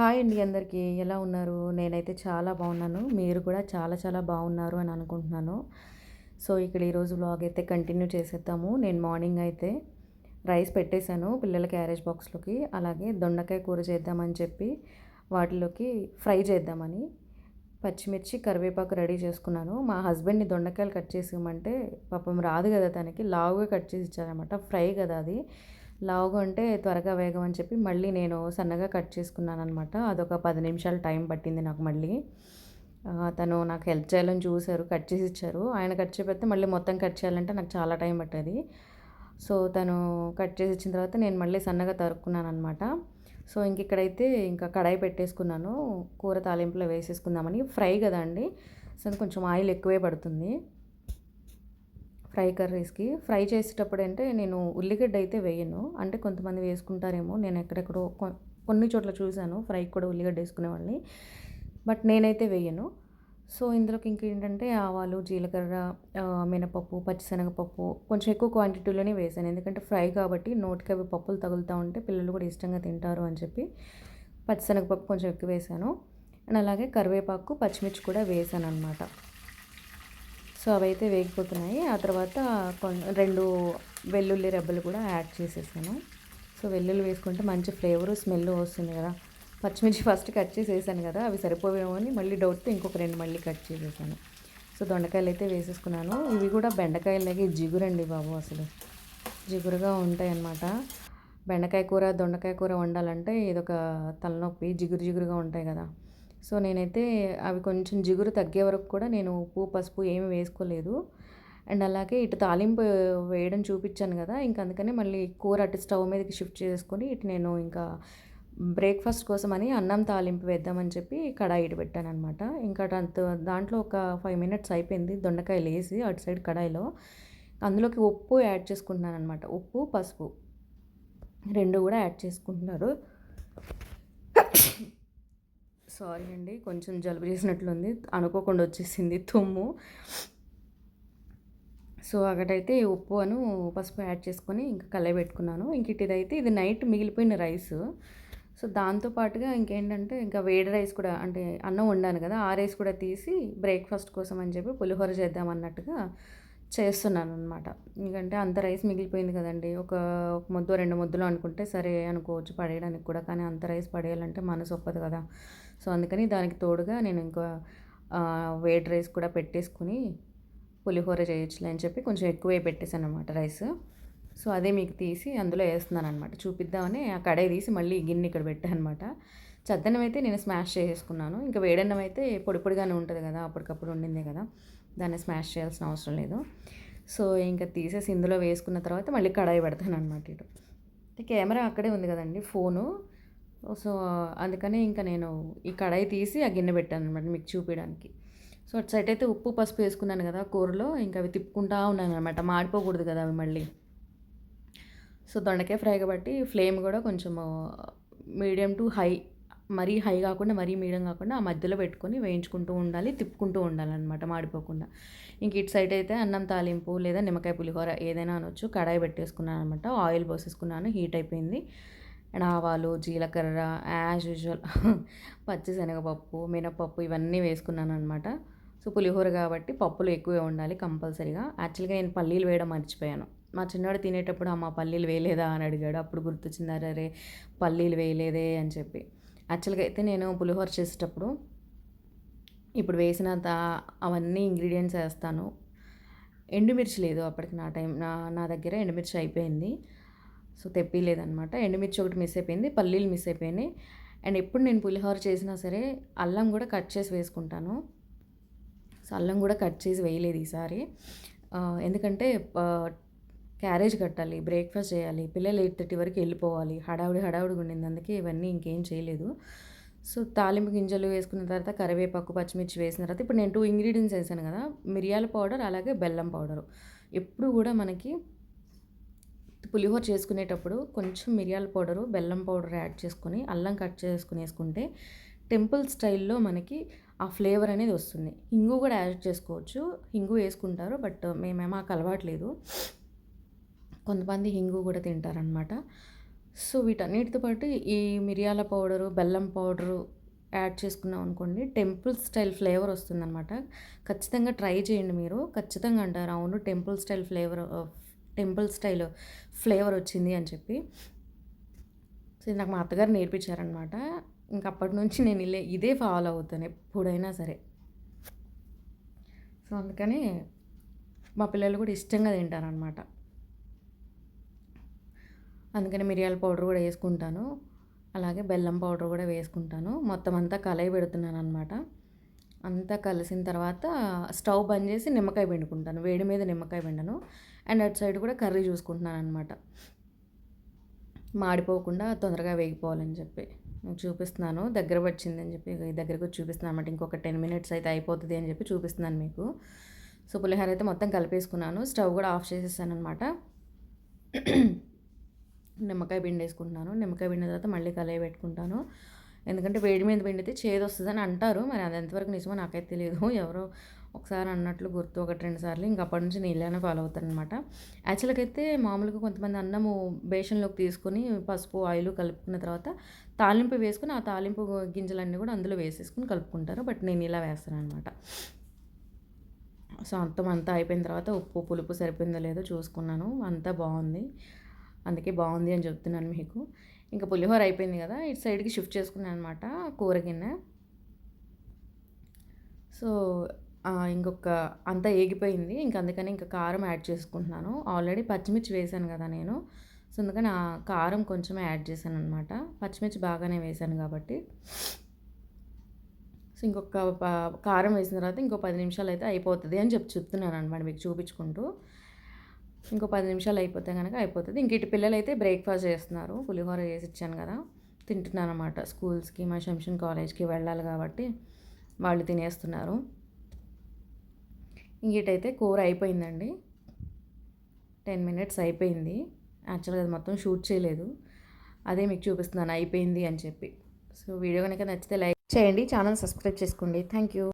Hi అండి అందరికీ. ఎలా ఉన్నారు? నేనైతే చాలా బాగున్నాను. మీరు కూడా చాలా చాలా బాగున్నారు అని అనుకుంటున్నాను. సో, ఇక్కడ ఈరోజు వ్లాగ్ అయితే కంటిన్యూ చేసేద్దాము. నేను మార్నింగ్ అయితే రైస్ పెట్టేశాను పిల్లల క్యారేజ్ బాక్స్‌లోకి. అలాగే దొండకాయ కూర చేద్దామని చెప్పి వాటిలోకి ఫ్రై చేద్దామని పచ్చిమిర్చి, కరివేపాకు రెడీ చేసుకున్నాను. మా హస్బెండ్‌ని దొండకాయలు కట్ చేసి ఇవ్వమంటే పాపం రాదు కదా తనకి. లావుగా కట్ చేసి ఇచ్చారనమాట. ఫ్రై కదా అది. లావుగా ఉంటే త్వరగా వేగమని చెప్పి మళ్ళీ నేను సన్నగా కట్ చేసుకున్నాననమాట. అదొక 10 నిమిషాలు టైం పట్టింది నాకు మళ్ళీ. తను నాకు హెల్ప్ చేయాలని చూసారు. కట్ చేసి ఇచ్చారు. ఆయన కట్ చేపెడితే మళ్ళీ మొత్తం కట్ చేయాలంటే నాకు చాలా టైం పట్టేది. సో, తను కట్ చేసి ఇచ్చిన తర్వాత నేను మళ్ళీ సన్నగా తరుక్కున్నాననమాట. సో, ఇక్కడైతే ఇంకా కడాయి పెట్టేసుకున్నాను. కూర తాలింపులో వేసేసుకుందామని. ఫ్రై కదండీ! సో, కొంచెం ఆయిల్ ఎక్కువే పడుతుంది. ఫ్రై కర్రీస్‌కి. ఫ్రై చేసేటప్పుడంటే నేను ఉల్లిగడ్డ అయితే వేయను. అంటే కొంతమంది వేసుకుంటారేమో. నేను ఎక్కడెక్కడో కొన్ని చోట్ల చూసాను ఫ్రైకి కూడా ఉల్లిగడ్డ ఏసుకునేవాళ్ళని. బట్ నేనైతే వేయను. సో, ఇందులోకి ఇంకేంటంటే ఆవాలు, జీలకర్ర, మినపప్పు, పచ్చిశనగపప్పు కొంచెం ఎక్కువ క్వాంటిటీలోనే వేశాను. ఎందుకంటే ఫ్రై కాబట్టి నోటికి అవి పప్పులు తగులుతా ఉంటే పిల్లలు కూడా ఇష్టంగా తింటారు అని చెప్పి పచ్చిశనగపప్పు కొంచెం ఎక్కువ వేశాను. అండ్ అలాగే కరివేపాకు, పచ్చిమిర్చి కూడా వేశాననమాట. సో, అవైతే వేగిపోతున్నాయి. ఆ తర్వాత 2 వెల్లుల్లి రెబ్బలు కూడా యాడ్ చేసేసాను. సో, వెల్లుల్లి వేసుకుంటే మంచి ఫ్లేవరు, స్మెల్ వస్తుంది కదా! పచ్చిమిర్చి ఫస్ట్ కట్ చేసి వేసాను కదా! అవి సరిపోవేమో అని మళ్ళీ డౌట్‌తో ఇంకొక 2 మళ్ళీ కట్ చేసేసాను. సో, దొండకాయలైతే వేసేసుకున్నాను. ఇవి కూడా బెండకాయలాగే జిగురండి బాబు అసలు. జిగురుగా ఉంటాయన్నమాట. బెండకాయ కూర, దొండకాయ కూర వండాలంటే ఇదొక తలనొప్పి. జిగురు జిగురుగా ఉంటాయి కదా! సో, నేనైతే అవి కొంచెం జిగురు తగ్గే వరకు కూడా నేను ఉప్పు, పసుపు ఏమి వేసుకోలేదు. అండ్ అలాగే ఇటు తాలింపు వేయడం చూపిచ్చాను గదా! ఇంక అందుకని మళ్ళీ కూర అటు స్టవ్ మీదకి షిఫ్ట్ చేసుకొని ఇటు నేను ఇంకా బ్రేక్‌ఫాస్ట్ కోసమని అన్నం తాలింపు వేద్దామని చెప్పి కడాయి ఇటు పెట్టాననమాట. ఇంకా దాంట్లో ఒక 5 మినిట్స్ అయిపోయింది దొండకాయలేసి అటు సైడ్ కడాయిలో. అందులోకి ఉప్పు యాడ్ చేసుకుంటున్నాననమాట. ఉప్పు, పసుపు 2 గూడా యాడ్ చేసుకుంటున్నారు. సారీ అండి. కొంచెం జలుబు చేసినట్లుంది. అనుకోకుండా వచ్చేసింది తుమ్ము. సో, అక్కడైతే ఉప్పు పసుపు యాడ్ చేసుకొని ఇంకా కలయబెట్టుకున్నాను. ఇదైతే ఇది నైట్ మిగిలిపోయిన రైసు. సో, దాంతో పాటుగా ఇంకేంటంటే ఇంకా వేడి రైస్ కూడా అంటే అన్నం వండాను కదా! ఆ రైస్ కూడా తీసి బ్రేక్‌ఫాస్ట్ కోసం అని చెప్పి పులిహోర చేద్దామన్నట్టుగా చేస్తున్నాననమాట. ఎందుకంటే అంత రైస్ మిగిలిపోయింది కదండీ! ఒక ముద్దో, 2 ముద్దలో అనుకుంటే సరే అనుకోవచ్చు పడేయడానికి కూడా. కానీ అంత రైస్ పడేయాలంటే మనసు ఒప్పదు కదా! సో, అందుకని దానికి తోడుగా నేను ఇంకా వేడి రైస్ కూడా పెట్టేసుకొని పులిహోర చేయొచ్చులే అని చెప్పి కొంచెం ఎక్కువే పెట్టేసాననమాట రైస్. సో, అదే మీకు తీసి అందులో ఏస్తున్నాననమాట. చూపిద్దామని ఆ కడాయి తీసి మళ్ళీ గిన్నె ఇక్కడ పెట్టాననమాట. చద్దన్నం అయితే నేను స్మాష్ చేసేసుకున్నాను. ఇంకా వేడన్నం అయితే పొడి పొడిగానే ఉంటది కదా! అప్పటికప్పుడు వండిందే కదా! దాన్ని స్మాష్ చేయాల్సిన అవసరం లేదు. సో, ఇంక తీసేసి ఇందులో వేసుకున్న తర్వాత మళ్ళీ కడాయి పెడతాననమాట ఇటు. కెమెరా అక్కడే ఉంది కదండీ ఫోను. సో, అందుకని ఇంక నేను ఈ కడాయి తీసి ఆ గిన్నె పెట్టాననమాట మీకు చూపియడానికి. సో, అటు సైడ్ అయితే ఉప్పు, పసుపు వేసుకున్నాను కదా కూరలో. ఇంక అవి తిప్పుకుంటా ఉన్నాననమాట. మాడిపోకూడదు కదా అవి మళ్ళీ. సో, దొండకాయ ఫ్రై కాబట్టి ఫ్లేమ్ కూడా కొంచెము మీడియం టు హై, మరీ హై కాకుండా, మరీ మీడియం కాకుండా ఆ మధ్యలో పెట్టుకొని వేయించుకుంటూ ఉండాలి. తిప్పుకుంటూ ఉండాలనమాట మాడిపోకుండా. ఇంక ఇటు సైడ్ అయితే అన్నం తాలింపు లేదా నిమ్మకాయ పులిహోర ఏదైనా అనొచ్చు. కడాయి పెట్టేసుకున్నాననమాట. ఆయిల్ పోసేసుకున్నాను. హీట్ అయిపోయింది. అండ్ ఆవాలు, జీలకర్ర యాజ్ యూజువల్ పచ్చిశనగపప్పు, మినపప్పు ఇవన్నీ వేసుకున్నాననమాట. సో, పులిహోర కాబట్టి పప్పులు ఎక్కువే ఉండాలి కంపల్సరీగా. యాక్చువల్‌గా నేను పల్లీలు వేయడం మర్చిపోయాను. మా చిన్నోడు తినేటప్పుడు అమ్మ పల్లీలు వేయలేదా అని అడిగాడు. అప్పుడు గుర్తొచ్చింది అరెరే! పల్లీలు వేయలేదే అని చెప్పి. యాక్చువల్‌గా అయితే నేను పులిహోర చేసేటప్పుడు ఇప్పుడు వేసిన అవన్నీ ఇంగ్రీడియెంట్స్ ఏస్తాను. ఎండుమిర్చి లేదు అప్పటికి నా దగ్గర ఎండుమిర్చి అయిపోయింది. సో, తెప్పీయలేదనమాట. ఎండుమిర్చి ఒకటి మిస్ అయిపోయింది. పల్లీలు మిస్ అయిపోయినాయి. అండ్ ఎప్పుడు నేను పులిహోర చేసినా సరే అల్లం గూడా కట్ చేసి వేసుకుంటాను. సో, అల్లం గూడా కట్ చేసి వేయలేదు ఈసారి. ఎందుకంటే ఆహ్, క్యారేజ్ కట్టాలి, బ్రేక్‌ఫాస్ట్ చేయాలి. పిల్లలు 8:30 వరకు ఎళ్ళిపోవాలి. హడావిడిగా ఉండింది. అందుకే ఇవన్నీ ఇంకేం చేయలేదు. సో, తాలింపు గింజలు వేసుకున్న తర్వాత కరివేపాకు, పచ్చిమిర్చి వేసిన తర్వాత ఇప్పుడు నేను 2 ఇంగ్రీడియెంట్స్ ఏసాను గదా! మిరియాల పౌడర్ అలాగే బెల్లం పౌడరు. ఎప్పుడు గూడా మనకి పులిహోర చేసుకునేటప్పుడు కొంచెం మిరియాల పౌడరు, బెల్లం పౌడర్ యాడ్ చేసుకొని, అల్లం కట్ చేసుకొని ఏసుకుంటే టెంపుల్ స్టైల్‌లో మనకి ఆ ఫ్లేవర్ అనేది వస్తుంది. హింగు గూడా యాడ్ చేసుకోవచ్చు. హింగు ఏసుకుంటారు. బట్ మేమేమో మాకు అలవాటు లేదు. కొంతమంది హింగు గూడా తింటారనమాట. సో, వీటన్నిటితో పాటు ఈ మిరియాల పౌడరు, బెల్లం పౌడరు యాడ్ చేసుకున్నాం అనుకోండి, టెంపుల్ స్టైల్ ఫ్లేవర్ వస్తుందనమాట. ఖచ్చితంగా ట్రై చేయండి మీరు. ఖచ్చితంగా అంటారు, అవును టెంపుల్ స్టైల్ ఫ్లేవర్ వచ్చింది అని చెప్పి. సో, ఇది నాకు మా అత్తగారు నేర్పించారనమాట. ఇంక అప్పటి నుంచి నేను ఇదే ఫాలో అవుతాను ఎప్పుడైనా సరే. సో, అందుకని మా పిల్లలు కూడా ఇష్టంగా తింటారనమాట. అందుకని మిరియాల పౌడర్ కూడా వేసుకుంటాను. అలాగే బెల్లం పౌడర్ కూడా వేసుకుంటాను. మొత్తం అంతా పెడుతున్నాననమాట. అంతా కలిసిన తర్వాత స్టవ్ బంద్ చేసి నిమ్మకాయ పిండుకుంటాను. వేడి మీద నిమ్మకాయ పిండను. అండ్ అటు సైడ్ కూడా కర్రీ చూసుకుంటున్నాననమాట. మాడిపోకుండా తొందరగా వేగిపోవాలని చెప్పి. మీకు చూపిస్తున్నాను. దగ్గర వచ్చిందని చెప్పి దగ్గరకు వచ్చి చూపిస్తున్నాను అనమాట. ఇంకొక 10 మినిట్స్ అయితే అయిపోతుంది అని చెప్పి చూపిస్తున్నాను మీకు. సో, పులిహోర అయితే మొత్తం కలిపేసుకున్నాను. స్టవ్ కూడా ఆఫ్ చేసేసాననమాట. నిమ్మకాయ పిండేసుకుంటున్నాను. నిమ్మకాయ పిండిన తర్వాత మళ్ళీ కలయి పెట్టుకుంటాను. ఎందుకంటే వేడి మీద పిండితే చేదొస్తదని అంటారు. మరి అది ఎంతవరకు నిజమో నాకైతే తెలియదు. ఎవరో ఒకసారి అన్నట్లు గుర్తు 1, 2 సార్లు. ఇంక అప్పటి నుంచి నేను ఇలానే ఫాలో అవుతాననమాట. యాక్చువల్‌గా అయితే మామూలుగా కొంతమంది అన్నము బేషన్‌లోకి తీసుకొని పసుపు, ఆయిలు కలుపుకున్న తర్వాత తాలింపు వేసుకొని, ఆ తాలింపు గింజలన్నీ కూడా అందులో వేసేసుకొని కలుపుకుంటారు. బట్ నేను ఇలా వేస్తాననమాట. సో, అంతా అయిపోయిన తర్వాత ఉప్పు, పులుపు సరిపోయిందో లేదో చూసుకున్నాను. అంతా బావుంది. అందుకే బావుంది అని చెప్తున్నాను మీకు. ఇంకా పులిహోర అయిపోయింది కదా! ఇటు సైడ్‌కి షిఫ్ట్ చేసుకున్నాను అనమాట కూర గిన్నె. సో, ఇంకొక అంతా ఏగిపోయింది. ఇంక అందుకని ఇంకా కారం యాడ్ చేసుకుంటున్నాను. ఆల్రెడీ పచ్చిమిర్చి వేశాను కదా నేను. సో, అందుకని ఆ కారం కొంచెమే యాడ్ చేశాననమాట. పచ్చిమిర్చి బాగానే వేశాను కాబట్టి. సో, ఇంకొక కారం వేసిన తర్వాత ఇంకో 10 నిమిషాలయితే అయిపోతది అని చెప్తున్నాననమాట మీకు చూపించుకుంటూ. ఇంకో 10 నిమిషాలు అయిపోతే గనక అయిపోతది. ఇంక ఇటు పిల్లలైతే బ్రేక్‌ఫాస్ట్ చేస్తున్నారు. పులిహోర చేసిచ్చాను కదా! తింటున్నారనమాట. స్కూల్స్‌కి మా శంషన్ కాలేజ్‌కి వెళ్ళాలి కాబట్టి వాళ్ళు తినేస్తున్నారు. ఇంక ఇటైతే కూర అయిపోయిందండి. 10 మినిట్స్ అయిపోయింది. యాక్చువల్‌గా అది మొత్తం షూట్ చేయలేదు. అదే మీకు చూపిస్తున్నాను అయిపోయింది అని చెప్పి. సో, వీడియో గనక నచ్చితే లైక్ చేయండి. ఛానల్ సబ్స్క్రైబ్ చేసుకోండి. Thank you.